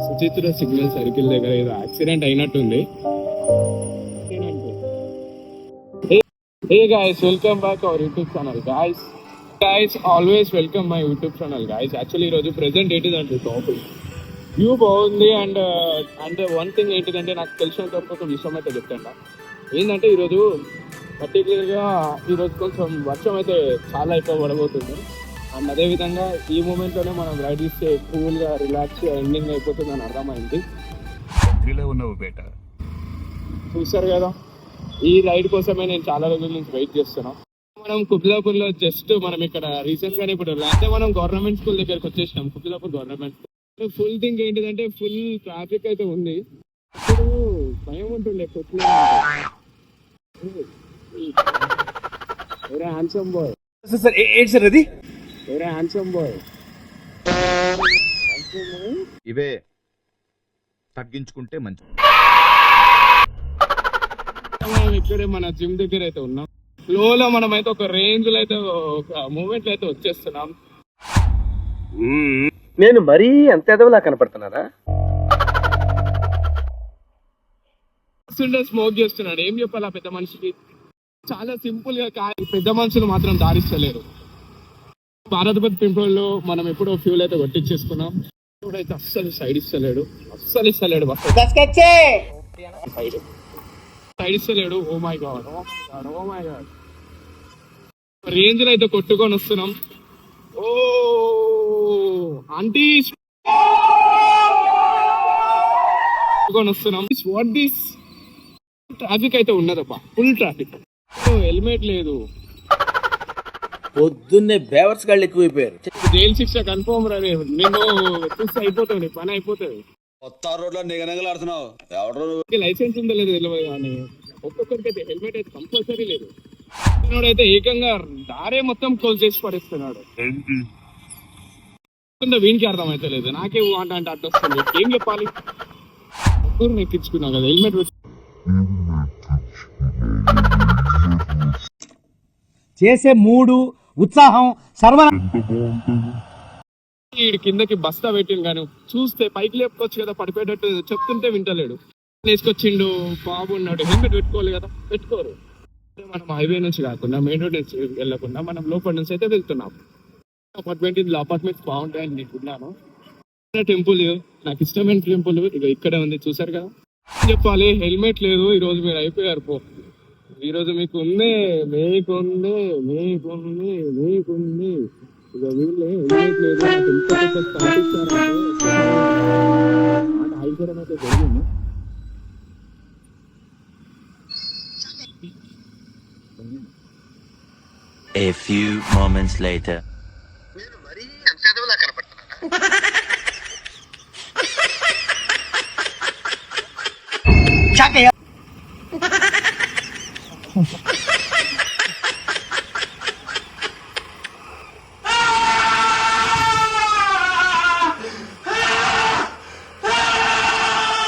Suchitra signal circle దగ్గర ఏదో accident అయినట్టుంది. Hey guys, welcome back our YouTube channel guys always welcome my YouTube channel guys. Actually ఈరోజు present ఏంటిదంటే topic view బాగుంది and one thing ఏంటిదంటే నాకు తెలిసినంత వరకు ఒక విషయం అయితే చెప్తాను. ఏంటంటే ఈరోజు పర్టికులర్గా ఈరోజు కొంచెం వర్షం అయితే చాలా ఎక్కువ పడబోతుంది. అండ్ అదేవిధంగా ఈ మూమెంట్లోనే మనం రైడ్ ఇస్తే కూల్గా రిలాక్స్ ఎండింగ్ అయిపోతుంది అని అర్థమైంది. చూసారు కదా, ఈ రైడ్ కోసమే నేను చాలా రోజుల నుంచి వెయిట్ చేస్తున్నాం. మనం కుబ్లాపూర్లో జస్ట్ మనం ఇక్కడ రీసెంట్ గానే ఇప్పుడు అంటే మనం గవర్నమెంట్ స్కూల్ దగ్గరకు వచ్చేసినాం. Kublapur government school full thing ఏంటిదంటే ఫుల్ ట్రాఫిక్ అయితే ఉంది. ఇప్పుడు భయం ఉంటుండే కొట్లే హ్యాండ్సమ్ బాయ్ హ్యాండ్సమ్ బాయ్ ఇవే తగ్గించుకుంటే మంచి. మనం ఇక్కడే మన జిమ్ దగ్గర అయితే ఉన్నాం. ఫ్లోలో మనం అయితే ఒక రేంజ్ లో అయితే ఒక మూమెంట్ అయితే వచ్చేస్తున్నాం. నేను మరీ అంత ఎదవలా కనపడుతున్నారా? స్మోక్ చేస్తున్నాడు. ఏం చెప్పాలి ఆ పెద్ద మనిషికి? చాలా సింపుల్ గా పెద్ద మనుషులు మాత్రం దారిస్తలేరు. భారత్ పెట్రోల్ లో మనం ఎప్పుడో ఫ్యూల్ అయితే కొట్టించేసుకున్నాం. ఇప్పుడైతే అస్సలు సైడ్ ఇస్తలేడు. సైడ్ ఇస్తలేడు. ఓ మై గాడ్ రేంజ్ లో అయితే కొట్టుకొని వస్తున్నాం. ఓ ఆంటీ కొట్టుకొని వస్తున్నాం. వాట్ దిస్ ట్రాఫిక్ అయితే ఉన్నదబ్బా, ఫుల్ ట్రాఫిక్. హెల్మెట్ లేదు. పొద్దున్నే బేవర్స్ గాళ్ళు ఎక్కువైపోయారు. జైలు శిక్ష కన్ఫర్మ్ రా. నేను చూస్తే అయిపోతుంది, పని అయిపోతుంది. కొత్త రోడ్లో నిగనగలాడుతున్నావు. లైసెన్స్ ఉందో లేదు తెలియదు కానీ ఒక్కొక్కరికి అయితే హెల్మెట్ అయితే కంపల్సరీ లేదు. అయితే ఏకంగా దారే మొత్తం క్లోజ్ చేసి పడేస్తున్నాడు. వీనికి అర్థం అయితే లేదు. నాకే అంటే అడ్డు వస్తుంది. ఏం చెప్పాలి? ముగ్గురు ఎక్కించుకున్నా కదా హెల్మెట్. చేసే మూడు ఉత్సాహం సర్వ వీడి కిందకి బస్తా పెట్టిండు కానీ చూస్తే పైకి లేపుకోవచ్చు కదా, పడిపోయేటట్టు చెప్తుంటే వింటలేడు. వేసుకొచ్చిండు. బాబు ఉన్నాడు, హెల్మెట్ పెట్టుకోవాలి కదా, పెట్టుకోరు. మనం హైవే నుంచి కాకుండా మెయిన్ రోడ్ నుంచి వెళ్ళకుండా మనం లోపల నుంచి అయితే వెళ్తున్నాం. అపార్ట్మెంట్స్ బాగుంటాయని నీకున్నాను. టెంపుల్ నాకు ఇష్టమైన టెంపుల్ ఇక ఇక్కడే ఉంది, చూసారు కదా. చెప్పాలి హెల్మెట్ లేదు. ఈరోజు మీరు అయిపోయారు పో. ఈరోజు మీకుంది ఇక వీళ్ళే హెల్మెట్ లేదు. అయిపోవడం అయితే జరిగింది. A few moments later. నేను మరీ అంత ఎదవలా కనపడుతున్నారా?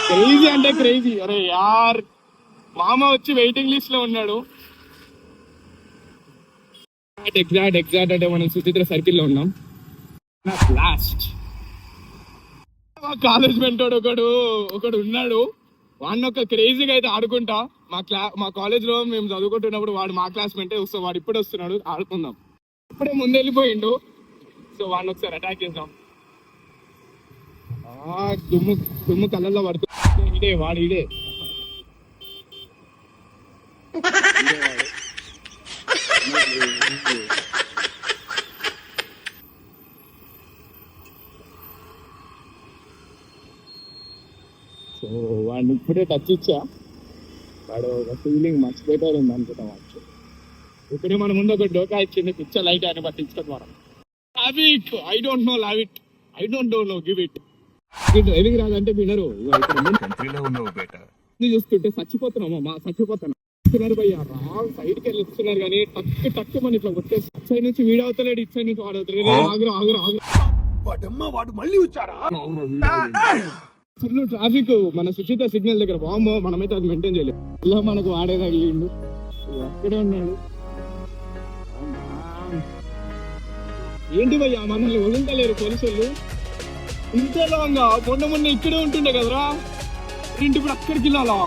క్రేజీ అంటే క్రేజీ. అరే యార్, మామ వచ్చి వెయిటింగ్ లిస్ట్ లో ఉన్నాడు. ఎగ్జాక్ట్ అంటే మనం సుచిత్ర సర్కిల్ లో ఉన్నాం. లాస్ట్ కాలేజ్ మెంటోడు ఒకడు ఉన్నాడు. వాడిని ఒక క్రేజీగా అయితే ఆడుకుంటా. మా కాలేజ్ లో మేము చదువుకుంటున్నప్పుడు వాడు మా క్లాస్మేటే. సో వాడు ఇప్పుడు వస్తున్నాడు, ఆడుకుందాం. ఇప్పుడే ముందు వెళ్ళిపోయిండు. సో వాడిని ఒకసారి అటాక్ చేద్దాం. దుమ్ము కళ్ళల్లో పడుతుంది. ఇడే సో వాడిని ఇప్పుడే టచ్ ఇచ్చా. వాడు ఒక ఫీలింగ్ మర్చిపోతాడు అనుకుంటాం. వచ్చు ఇప్పుడే మన ముందు ఒక డోకా ఇచ్చింది. పిక్చర్ లైట్ అని పట్టించుకోండి మనం. I don't know give it. Driving రాదంటే వినరు. చూస్తుంటే చచ్చిపోతాను. భయ్యా సైడ్కి వెళ్ళి వస్తున్నారు కానీ టక్కు మన ఇట్లా కొట్టేసి సైడ్ నుంచి వీడు అవుతలేడు, ఇటు సైడ్ నుంచి వాడు అవుతలేడు. వాడు మళ్ళీ వచ్చారా? ఫుల్ ట్రాఫిక్ మన సుచిత సిగ్నల్ దగ్గర. బాంబో మనమైతే అది మెయింటైన్ చేయలేదు. ఇలా మనకు వాడే తగిలిండు. అక్కడే ఉన్నాడు. ఏంటి భయ్యా మనల్ని వదులుతలేరు పోలీసులు. ఇంత లాంగా మొన్న ఇక్కడే ఉంటుండే కదరా, ఏంటి ఇప్పుడు అక్కడికి వెళ్ళాలా?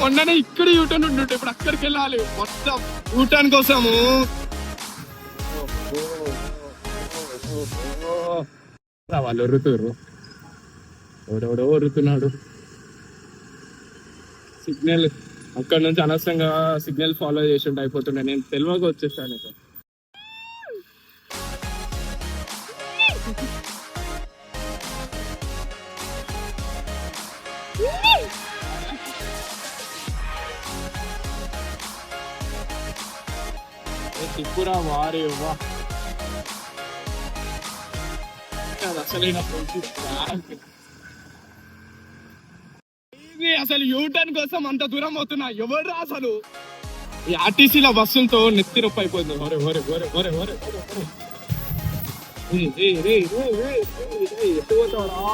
మొన్ననే ఇక్కడ యూటర్న్ ఉంటుంటే ఇప్పుడు అక్కడికి వెళ్ళాలి మొత్తం యూటర్న్ కోసము. వాళ్ళు ఒర్రుతుర్రు, ఎవడెవడో ఒర్రుతున్నాడు. సిగ్నల్ అక్కడ నుంచి అనవసరంగా సిగ్నల్ ఫాలో చేసి ఉంటే అయిపోతుండే, నేను తెలియక వచ్చేసాను. ఇక తిప్పురా వారి అసలైన అసలు యూటర్న్ కోసం అంత దూరం అవుతున్నా ఎవరు అసలు? ఈ ఆర్టీసీల బస్సులతో నెత్తి నొప్పి అయిపోయింది. ఎట్టు పోతావరా?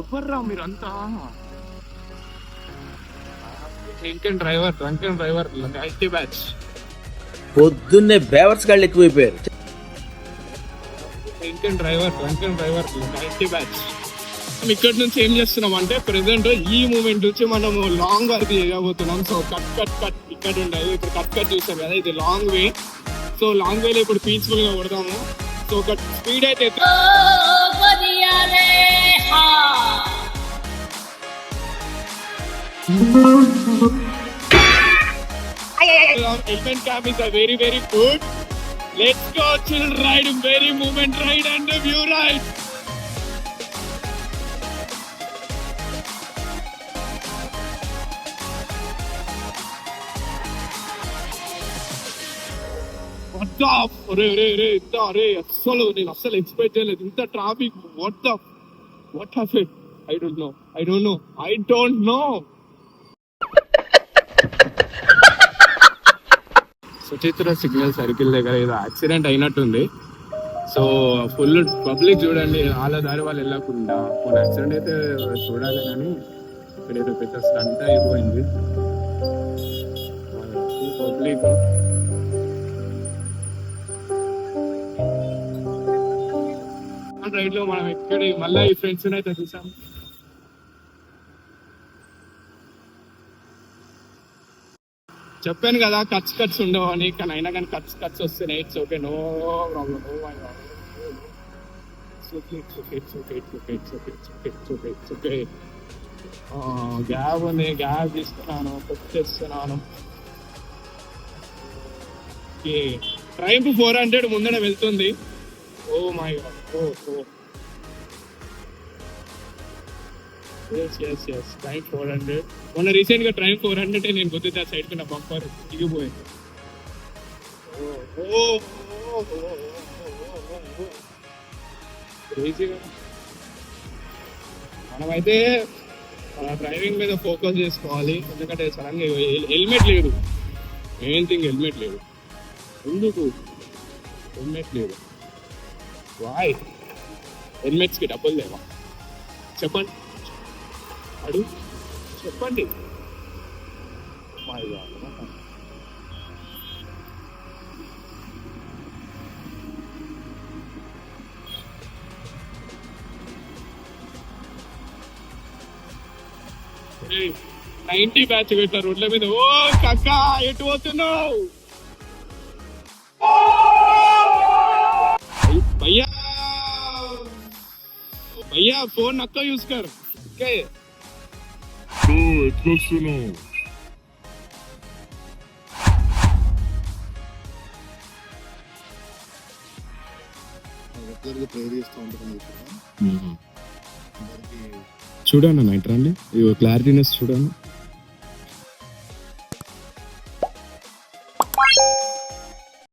ఎవర్రా మీరంతా? Drunken driver IT batch. పొద్దున్నే బేవర్స్ గాళ్ళు ఎక్కువైపోయారు. Drunken driver IT batch. ఇక్కడ నుంచి ఏం చేస్తున్నాం అంటే ప్రెసెంట్ ఈ మూమెంట్ నుంచి మనము లాంగ్ వర్క్ చేయబోతున్నాం. సో కట్ ఇక్కడ ఉండదు, ఇప్పుడు కట్ చూస్తాం కదా, ఇది లాంగ్ వే. సో లాంగ్ వేలో ఇప్పుడు పీస్ఫుల్ గా కొడతాము. సో ఒక స్పీడ్ అయితే helmet cam is a very good. Let's go chill ride, very movement ride and view ride. What the? Re, అస్సలు ఎక్స్పెక్ట్ చేయలేదు ఇంత traffic. What happened? I don't know. Suchitra signal circle దగ్గర ఏదో accident అయినట్టుంది. So full public చూడండి, వాళ్ళ దారి వాళ్ళు వెళ్ళకుండా. కొన్ని యాక్సిడెంట్ అయితే చూడాలి కానీ ఇక్కడైతే పెద్ద స్టంట్ అయిపోయింది. పబ్లిక్ రైడ్ లో మనం ఎక్కడ మళ్ళీ ఈ ఫ్రెండ్స్ అయితే చూసాం. చెప్పాను కదా కట్స్ ఉండవు అని, కానీ అయినా కానీ కట్స్ వస్తున్నాయి. It's okay, no problem. Gap ఉంది, గ్యాప్ తీసుకున్నాను, వచ్చేస్తున్నాను. ట్రైన్ 400 ముందర వెళ్తుంది. Oh my god, yes train 400. మొన్న రీసెంట్ గా ట్రైన్ 400 నేను గుర్తుతా సైడ్ కి నా బంపర్ దిగిపోయింది. మనమైతే మన డ్రైవింగ్ మీద ఫోకస్ చేసుకోవాలి. ఎందుకంటే సడన్ గా హెల్మెట్ లేదు, మెయిన్ థింగ్ హెల్మెట్ లేదు. ఎందుకు హెల్మెట్ లేదు? వాయ్ హెల్మెట్స్ కి డబ్బులు లేవా? చెప్పండి. Hey, 90 బ్యాచ్ పెట్టారు రోడ్ల మీద. ఓ కక్కా ఎటు పోతున్నావు భయ్యా? ఫోన్ నక్క యూస్ కర్. ఎట్లొస్తున్నావు? చూడండి నైట్ రండి, క్లారిటీనెస్ చూడండి.